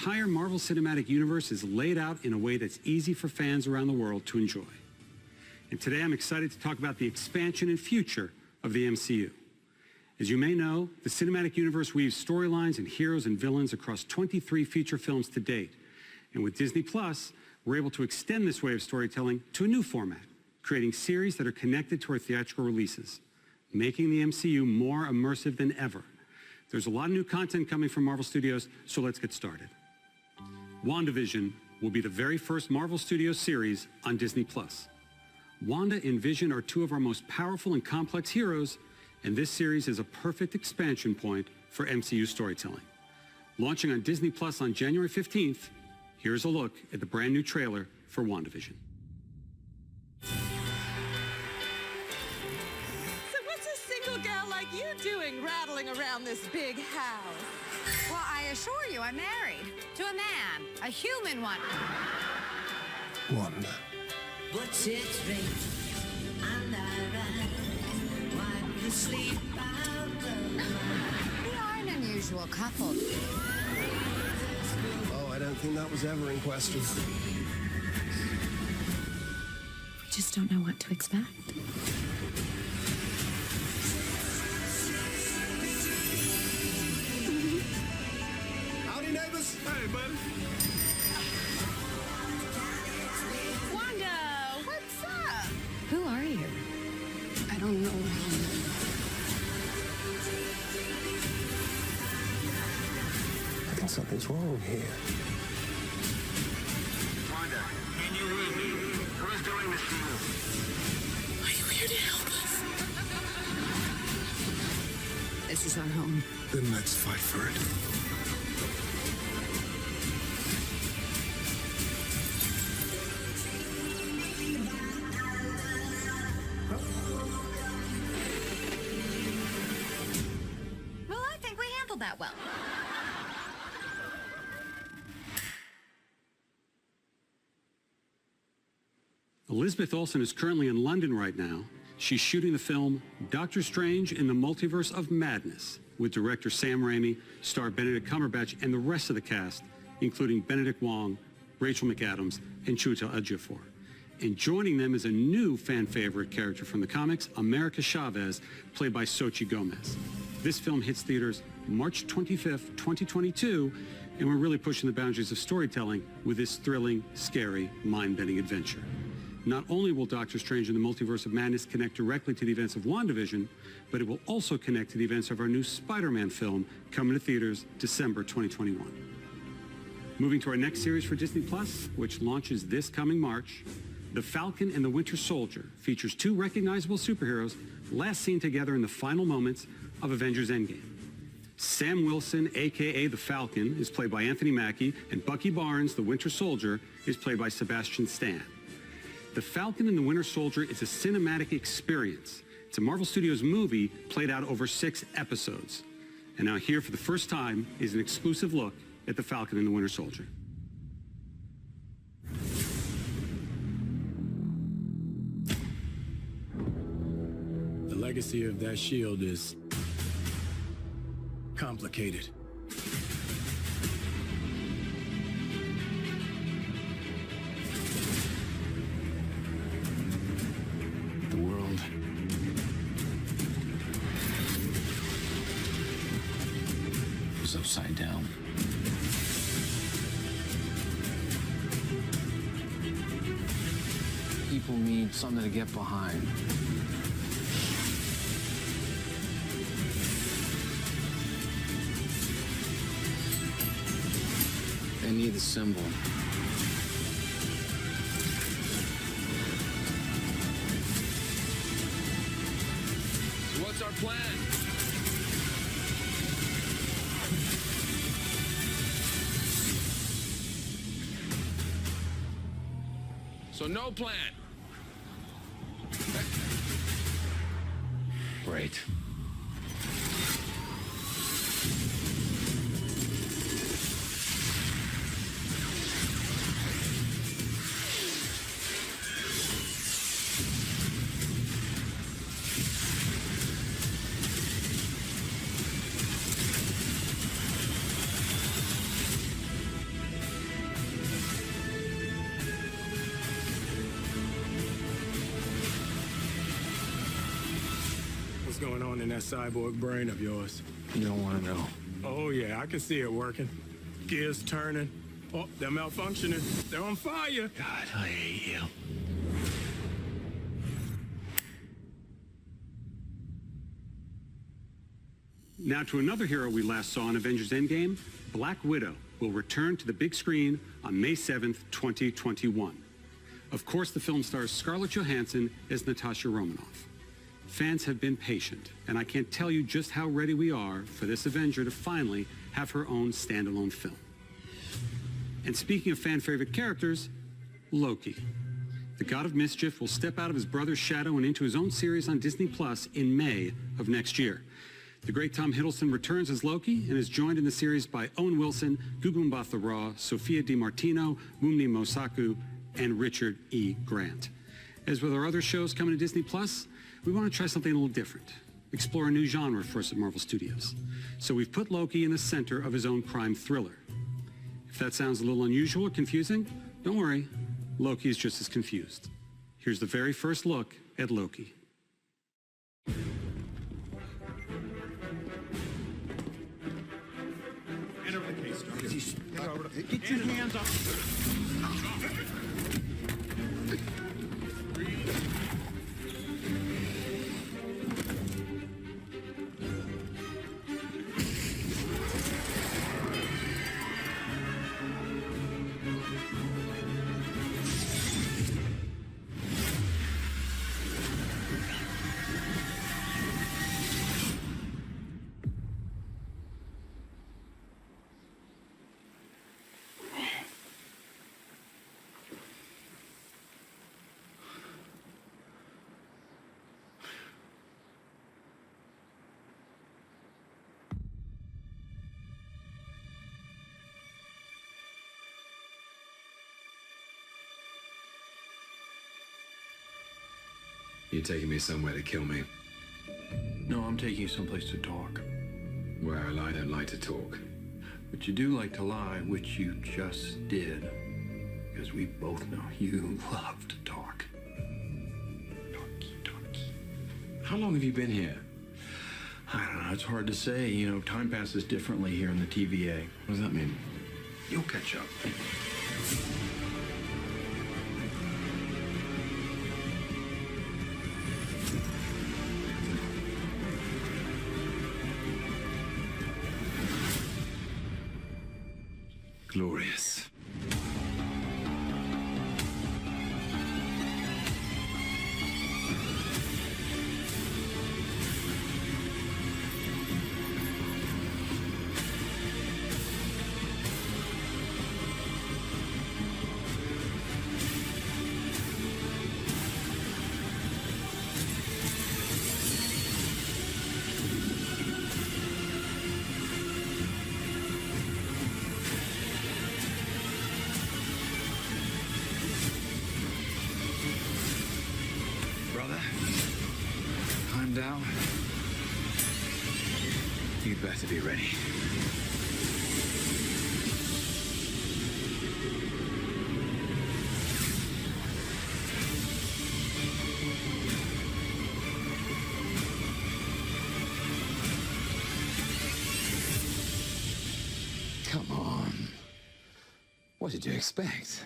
entire Marvel Cinematic Universe is laid out in a way that's easy for fans around the world to enjoy. And today I'm excited to talk about the expansion and future of the MCU. As you may know, the Cinematic Universe weaves storylines and heroes and villains across 23 feature films to date. And with Disney Plus, we're able to extend this way of storytelling to a new format, creating series that are connected to our theatrical releases, making the MCU more immersive than ever. There's a lot of new content coming from Marvel Studios, so let's get started. WandaVision will be the very first Marvel Studios series on Disney Plus. Wanda and Vision are two of our most powerful and complex heroes, and this series is a perfect expansion point for MCU storytelling. Launching on Disney Plus on January 15th, here's a look at the brand new trailer for WandaVision. You doing rattling around this big house? Well, I assure you, I'm married to a man, a human one. Wanda. What's it rain? And I ride. Wipe the sleep out the night. We are an unusual couple. Oh, I don't think that was ever in question. We just don't know what to expect. Neighbors. Hey, bud. Wanda, what's up? Who are you? I don't know. I think something's wrong here. Wanda, can you hear me? Who's doing this to you? Are you here to help us? This is our home. Then let's fight for it. That well. Elizabeth Olsen is currently in London right now. She's shooting the film Doctor Strange in the Multiverse of Madness with director Sam Raimi, star Benedict Cumberbatch, and the rest of the cast, including Benedict Wong, Rachel McAdams, and Chiwetel Ejiofor. And joining them is a new fan favorite character from the comics, America Chavez, played by Xochitl Gomez. This film hits theaters March 25th, 2022, and we're really pushing the boundaries of storytelling with this thrilling, scary, mind-bending adventure. Not only will Doctor Strange in the Multiverse of Madness connect directly to the events of WandaVision, but it will also connect to the events of our new Spider-Man film coming to theaters December 2021. Moving to our next series for Disney Plus, which launches this coming March, The Falcon and the Winter Soldier features two recognizable superheroes last seen together in the final moments of Avengers Endgame. Sam Wilson, a.k.a. The Falcon, is played by Anthony Mackie, and Bucky Barnes, the Winter Soldier, is played by Sebastian Stan. The Falcon and the Winter Soldier is a cinematic experience. It's a Marvel Studios movie played out over 6 episodes. And now here for the first time is an exclusive look at The Falcon and the Winter Soldier. The legacy of that shield is complicated. The world is upside down. People need something to get behind. They need the symbol. So what's our plan? So no plan. Great. going on in that cyborg brain of yours? You don't want to know. Oh, yeah, I can see it working. Gears turning. Oh, they're malfunctioning. They're on fire. God, I hate you. Now to another hero we last saw in Avengers Endgame, Black Widow will return to the big screen on May 7th, 2021. Of course, the film stars Scarlett Johansson as Natasha Romanoff. Fans have been patient, and I can't tell you just how ready we are for this Avenger to finally have her own standalone film. And speaking of fan-favorite characters, Loki. The God of Mischief will step out of his brother's shadow and into his own series on Disney Plus in May of next year. The great Tom Hiddleston returns as Loki and is joined in the series by Owen Wilson, Gugu Mbatha-Raw, Sophia DiMartino, Mumni Mosaku, and Richard E. Grant. As with our other shows coming to Disney Plus, we want to try something a little different, explore a new genre for us at Marvel Studios. So we've put Loki in the center of his own crime thriller. If that sounds a little unusual or confusing, don't worry, Loki is just as confused. Here's the very first look at Loki. Get your hands up. You're taking me somewhere to kill me. No, I'm taking you someplace to talk. Well, I don't like to talk. But you do like to lie, which you just did. Because we both know you love to talk. Talky. How long have you been here? I don't know, it's hard to say. You know, time passes differently here in the TVA. What does that mean? You'll catch up. Glorious. Down. You better be ready. Come on. What did you expect?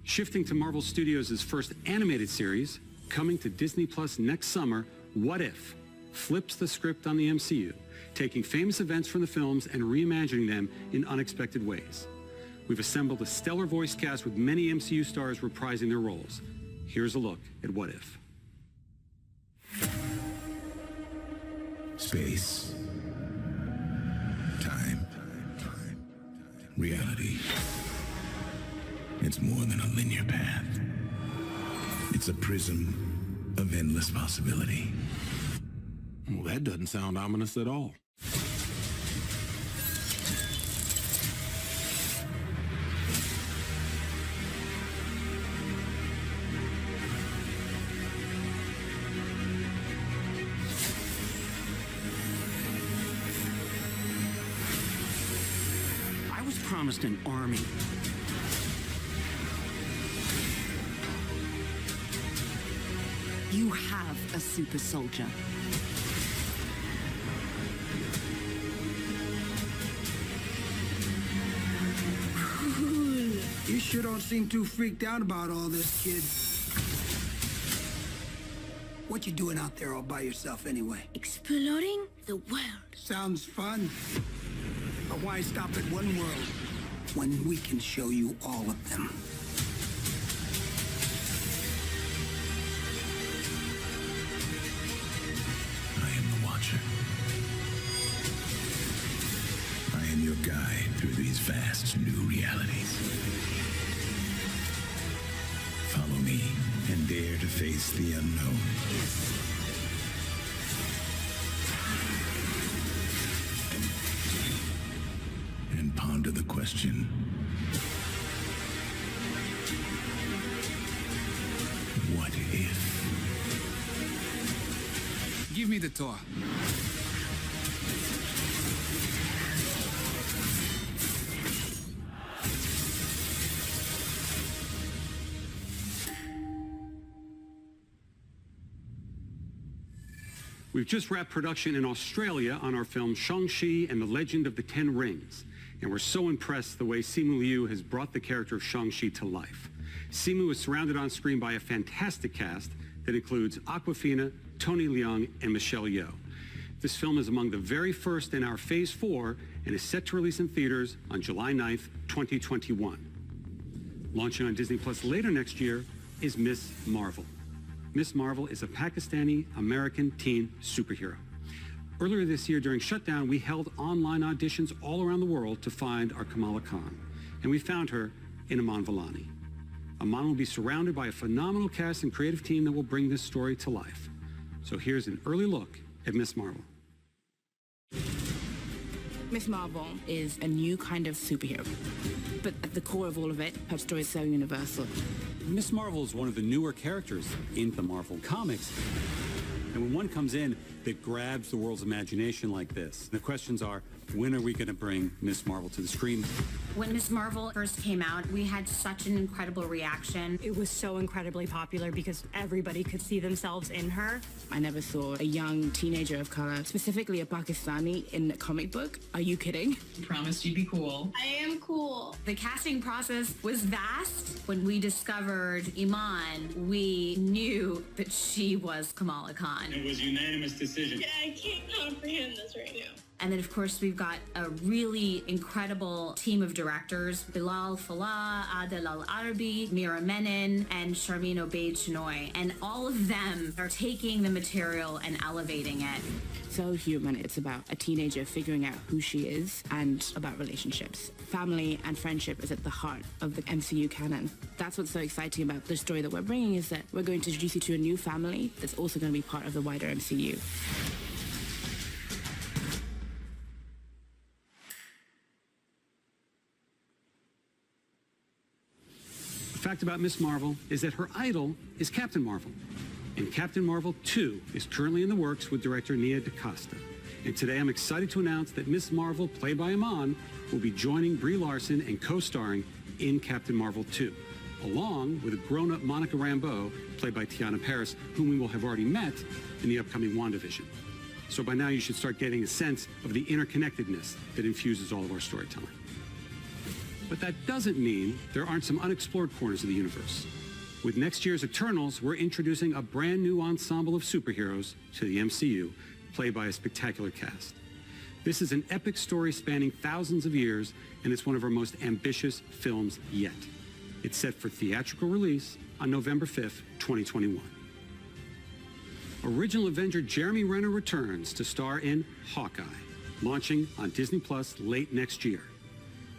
Shifting to Marvel Studios' first animated series, coming to Disney Plus next summer, What If? Flips the script on the MCU, taking famous events from the films and reimagining them in unexpected ways. We've assembled a stellar voice cast with many MCU stars reprising their roles. Here's a look at What If. Space. Time. Reality. It's more than a linear path. It's a prism of endless possibility. Well, that doesn't sound ominous at all. I was promised an army. a super soldier. You sure don't seem too freaked out about all this, kid. What you doing out there all by yourself anyway? Exploring the world. Sounds fun. But why stop at one world when we can show you all of them? I am the Watcher. I am your guide through these vast new realities. Follow me and dare to face the unknown. And ponder the question, what if? Give me the tour. We've just wrapped production in Australia on our film Shang-Chi and the Legend of the Ten Rings, and we're so impressed the way Simu Liu has brought the character of Shang-Chi to life. Simu is surrounded on screen by a fantastic cast that includes Awkwafina, Tony Leung, and Michelle Yeoh. This film is among the very first in our Phase 4 and is set to release in theaters on July 9th, 2021. Launching on Disney Plus later next year is Miss Marvel. Miss Marvel is a Pakistani-American teen superhero. Earlier this year during shutdown, we held online auditions all around the world to find our Kamala Khan, and we found her in Aman Vellani. Aman will be surrounded by a phenomenal cast and creative team that will bring this story to life. So here's an early look at Miss Marvel. Miss Marvel is a new kind of superhero, but at the core of all of it, her story is so universal. Miss Marvel is one of the newer characters in the Marvel comics. And when one comes in that grabs the world's imagination like this, the questions are, when are we going to bring Miss Marvel to the screen? When Miss Marvel first came out, we had such an incredible reaction. It was so incredibly popular because everybody could see themselves in her. I never saw a young teenager of color, specifically a Pakistani, in a comic book. Are you kidding? Promised you'd be cool. I am cool. The casting process was vast. When we discovered Iman, we knew that she was Kamala Khan. It was a unanimous decision. Yeah, I can't comprehend this right now. And then, of course, we've got a really incredible team of directors, Bilal Fallah, Adel Al-Arabi, Mira Menon, and Sharmeen Obaid-Chinoy. And all of them are taking the material and elevating it. So human. It's about a teenager figuring out who she is and about relationships. Family and friendship is at the heart of the MCU canon. That's what's so exciting about the story that we're bringing, is that we're going to introduce you to a new family that's also going to be part of the wider MCU. The fact about Miss Marvel is that her idol is Captain Marvel. And Captain Marvel 2 is currently in the works with director Nia DaCosta. And today I'm excited to announce that Miss Marvel, played by Iman, will be joining Brie Larson and co-starring in Captain Marvel 2, along with a grown-up Monica Rambeau, played by Tiana Paris, whom we will have already met in the upcoming WandaVision. So by now you should start getting a sense of the interconnectedness that infuses all of our storytelling. But that doesn't mean there aren't some unexplored corners of the universe. With next year's Eternals, we're introducing a brand new ensemble of superheroes to the MCU, played by a spectacular cast. This is an epic story spanning thousands of years, and it's one of our most ambitious films yet. It's set for theatrical release on November 5th, 2021. Original Avenger Jeremy Renner returns to star in Hawkeye, launching on Disney Plus late next year.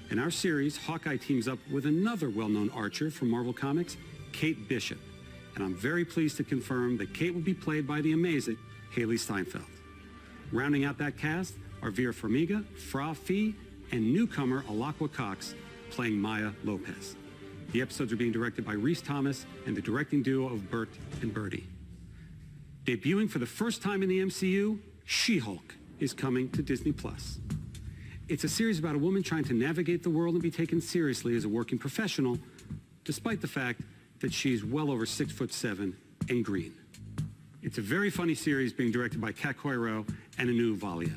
In our series, Hawkeye teams up with another well-known archer from Marvel Comics, Kate Bishop. And I'm very pleased to confirm that Kate will be played by the amazing Haley Steinfeld. Rounding out that cast are Vera Farmiga, Fra Fee, and newcomer Alakwa Cox playing Maya Lopez. The episodes are being directed by Rhys Thomas and the directing duo of Bert and Bertie. Debuting for the first time in the MCU, She-Hulk is coming to Disney Plus. It's a series about a woman trying to navigate the world and be taken seriously as a working professional, despite the fact that she's well over 6'7" and green. It's a very funny series being directed by Kat Coiro and Anu Valia.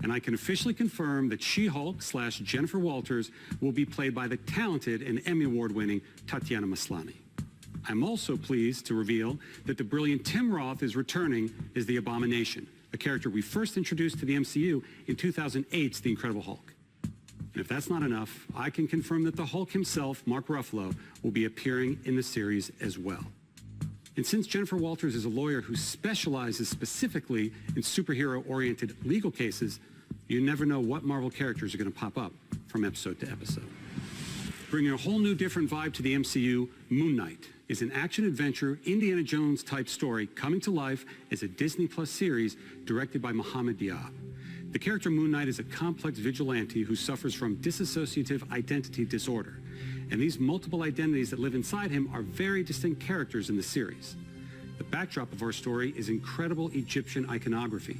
And I can officially confirm that She-Hulk / Jennifer Walters will be played by the talented and Emmy Award-winning Tatiana Maslany. I'm also pleased to reveal that the brilliant Tim Roth is returning as the Abomination, a character we first introduced to the MCU in 2008's The Incredible Hulk. And if that's not enough, I can confirm that the Hulk himself, Mark Ruffalo, will be appearing in the series as well. And since Jennifer Walters is a lawyer who specializes specifically in superhero-oriented legal cases, you never know what Marvel characters are going to pop up from episode to episode. Bringing a whole new different vibe to the MCU, Moon Knight is an action-adventure, Indiana Jones-type story coming to life as a Disney Plus series directed by Mohamed Diab. The character Moon Knight is a complex vigilante who suffers from dissociative identity disorder. And these multiple identities that live inside him are very distinct characters in the series. The backdrop of our story is incredible Egyptian iconography.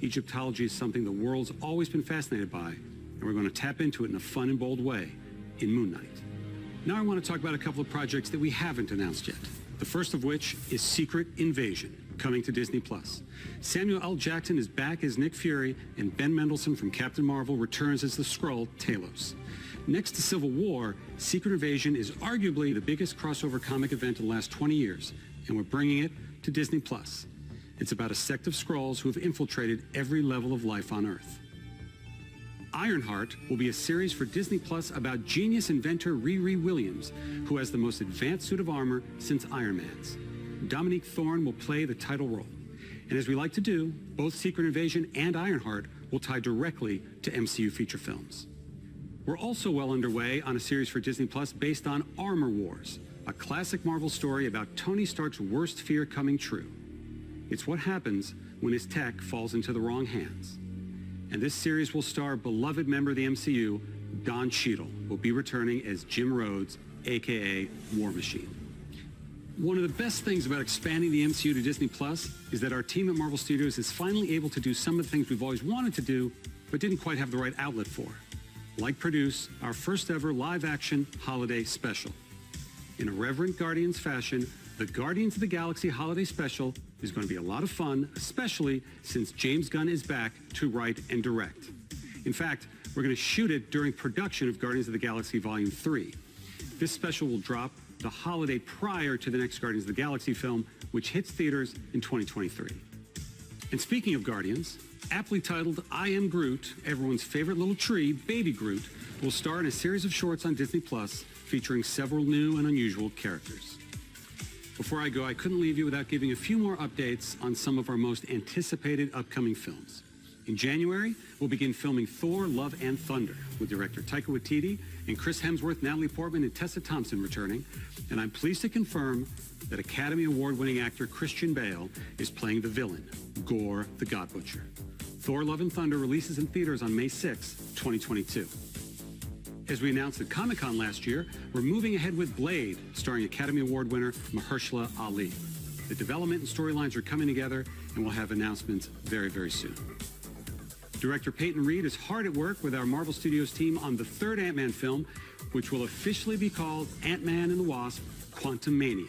Egyptology is something the world's always been fascinated by, and we're going to tap into it in a fun and bold way in Moon Knight. Now I want to talk about a couple of projects that we haven't announced yet. The first of which is Secret Invasion, coming to Disney+. Samuel L. Jackson is back as Nick Fury, and Ben Mendelsohn from Captain Marvel returns as the Skrull, Talos. Next to Civil War, Secret Invasion is arguably the biggest crossover comic event in the last 20 years, and we're bringing it to Disney+. It's about a sect of Skrulls who have infiltrated every level of life on Earth. Ironheart will be a series for Disney Plus about genius inventor Riri Williams, who has the most advanced suit of armor since Iron Man's. Dominique Thorne will play the title role. And as we like to do, both Secret Invasion and Ironheart will tie directly to MCU feature films. We're also well underway on a series for Disney Plus based on Armor Wars, a classic Marvel story about Tony Stark's worst fear coming true. It's what happens when his tech falls into the wrong hands. And this series will star beloved member of the MCU, Don Cheadle, who will be returning as Jim Rhodes, aka War Machine. One of the best things about expanding the MCU to Disney Plus is that our team at Marvel Studios is finally able to do some of the things we've always wanted to do, but didn't quite have the right outlet for. Like produce our first ever live-action holiday special. In a reverent Guardians fashion, the Guardians of the Galaxy Holiday Special is going to be a lot of fun, especially since James Gunn is back to write and direct. In fact, we're going to shoot it during production of Guardians of the Galaxy Volume 3. This special will drop the holiday prior to the next Guardians of the Galaxy film, which hits theaters in 2023. And speaking of Guardians, aptly titled I Am Groot, everyone's favorite little tree, Baby Groot, will star in a series of shorts on Disney Plus featuring several new and unusual characters. Before I go, I couldn't leave you without giving a few more updates on some of our most anticipated upcoming films. In January, we'll begin filming Thor, Love and Thunder with director Taika Waititi and Chris Hemsworth, Natalie Portman, and Tessa Thompson returning. And I'm pleased to confirm that Academy Award-winning actor Christian Bale is playing the villain, Gore the God Butcher. Thor, Love and Thunder releases in theaters on May 6, 2022. As we announced at Comic-Con last year, we're moving ahead with Blade, starring Academy Award winner Mahershala Ali. The development and storylines are coming together, and we'll have announcements very, very soon. Director Peyton Reed is hard at work with our Marvel Studios team on the third Ant-Man film, which will officially be called Ant-Man and the Wasp: Quantumania.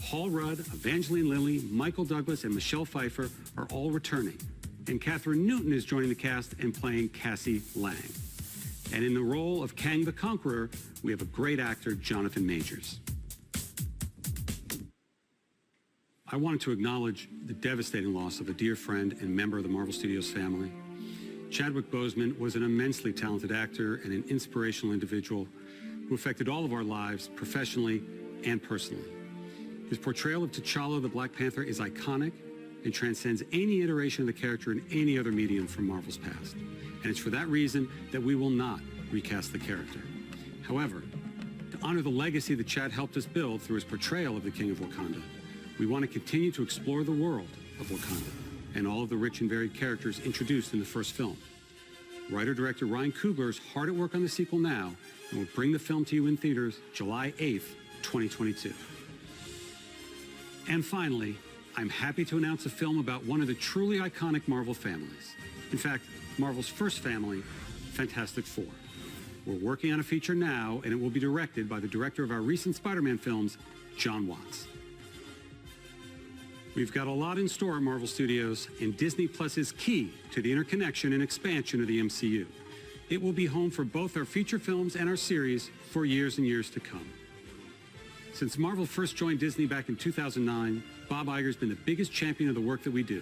Paul Rudd, Evangeline Lilly, Michael Douglas, and Michelle Pfeiffer are all returning. And Catherine Newton is joining the cast and playing Cassie Lang. And in the role of Kang the Conqueror, we have a great actor, Jonathan Majors. I wanted to acknowledge the devastating loss of a dear friend and member of the Marvel Studios family. Chadwick Boseman was an immensely talented actor and an inspirational individual who affected all of our lives professionally and personally. His portrayal of T'Challa the Black Panther is iconic and transcends any iteration of the character in any other medium from Marvel's past. And it's for that reason that we will not recast the character. However, to honor the legacy that Chad helped us build through his portrayal of the King of Wakanda, we want to continue to explore the world of Wakanda and all of the rich and varied characters introduced in the first film. Writer-director Ryan Coogler is hard at work on the sequel now and will bring the film to you in theaters July 8th, 2022. And finally, I'm happy to announce a film about one of the truly iconic Marvel families. In fact, Marvel's first family, Fantastic Four. We're working on a feature now, and it will be directed by the director of our recent Spider-Man films, John Watts. We've got a lot in store at Marvel Studios, and Disney Plus is key to the interconnection and expansion of the MCU. It will be home for both our feature films and our series for years and years to come. Since Marvel first joined Disney back in 2009, Bob Iger's been the biggest champion of the work that we do.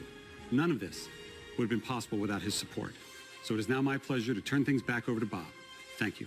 None of this would have been possible without his support. So it is now my pleasure to turn things back over to Bob. Thank you.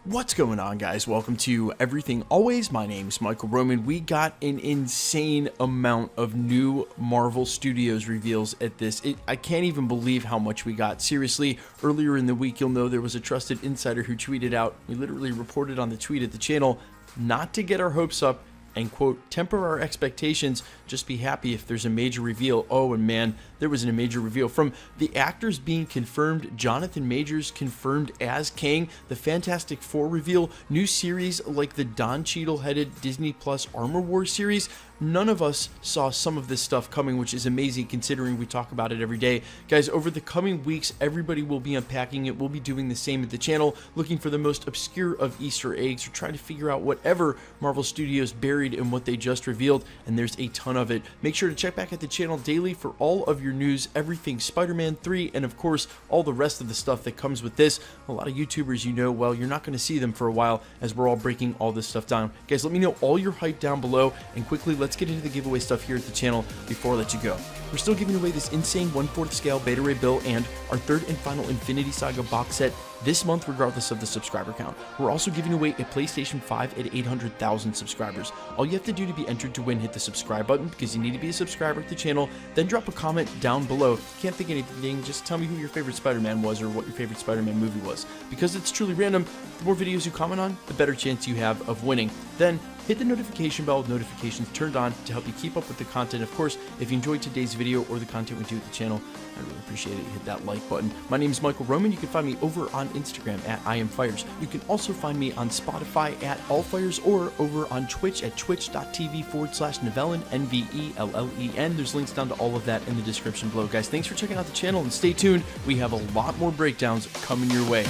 What's going on, guys? Welcome to Everything Always. My name's Michael Roman. We got an insane amount of new Marvel Studios reveals at this. I can't even believe how much we got. Seriously, earlier in the week, you'll know there was a trusted insider who tweeted out, we literally reported on the tweet at the channel, not to get our hopes up and, quote, temper our expectations, just be happy if there's a major reveal. Oh, and man, there was a major reveal. From the actors being confirmed, Jonathan Majors confirmed as Kang, the Fantastic Four reveal, new series like the Don Cheadle-headed Disney Plus Armor Wars series. None of us saw some of this stuff coming, which is amazing considering we talk about it every day. Guys, over the coming weeks, everybody will be unpacking it. We'll be doing the same at the channel, looking for the most obscure of Easter eggs or trying to figure out whatever Marvel Studios buried in what they just revealed, and there's a ton of it. Make sure to check back at the channel daily for all of your news, everything Spider-Man 3, and of course, all the rest of the stuff that comes with this. A lot of YouTubers you know well, you're not going to see them for a while as we're all breaking all this stuff down. Guys, let me know all your hype down below, and quickly, let's get into the giveaway stuff here at the channel before I let you go. We're still giving away this insane 1/4 scale Beta Ray Bill and our third and final Infinity Saga box set this month, regardless of the subscriber count. We're also giving away a PlayStation 5 at 800,000 subscribers. All you have to do to be entered to win, hit the subscribe button because you need to be a subscriber to the channel, then drop a comment down below. If you can't think of anything, just tell me who your favorite Spider-Man was or what your favorite Spider-Man movie was. Because it's truly random, the more videos you comment on, the better chance you have of winning. Then hit the notification bell with notifications turned on to help you keep up with the content. Of course, if you enjoyed today's video or the content we do at the channel, I really appreciate it. Hit that like button. My name is Michael Roman. You can find me over on Instagram at IamFires. You can also find me on Spotify at AllFires or over on Twitch at twitch.tv/Nevelen, N-V-E-L-L-E-N. There's links down to all of that in the description below. Guys, thanks for checking out the channel and stay tuned. We have a lot more breakdowns coming your way.